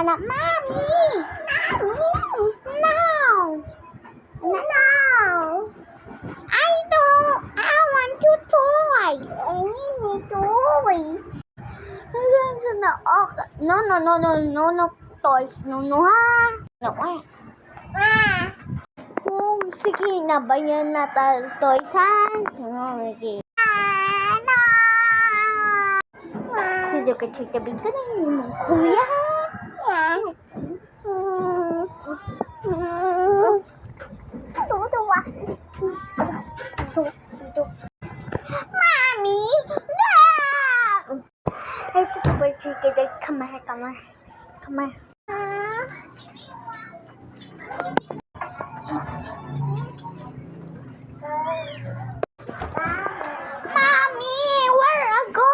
Anak, Mommy! Mommy! No! No! I want two toys! I need toys! No toys. No, ha? Sige na ba yan na toys, ha? Sige. No! Sige ka, tabi ka na yung kuya, ha? Mommy! No! Hey, super chicken, come here. Mommy, where are going?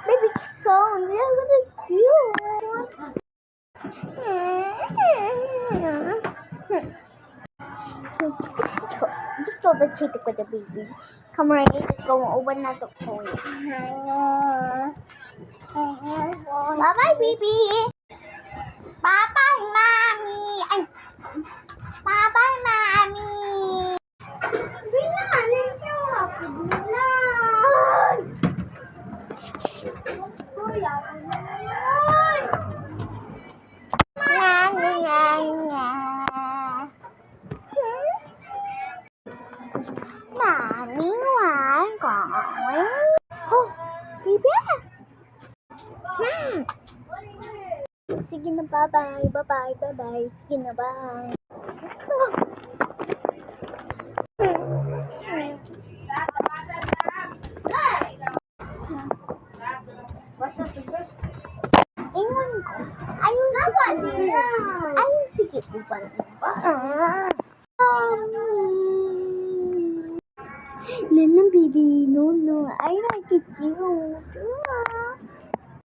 Baby sound, yeah, what is you? Just go to cheat with the baby. Come right, let's go over na to phone. Bye-bye, baby. Bye-bye, mommy. Ay. Bye-bye, mommy. Bilan, ito. Bilan. Kuya, bilan. Nga. Mommy, why going? Oh, baby. Sige na, bye-bye. Sige na, bye. Ingon ko. Ayun, sige. Uban. Nanang baby, no. I like it cute.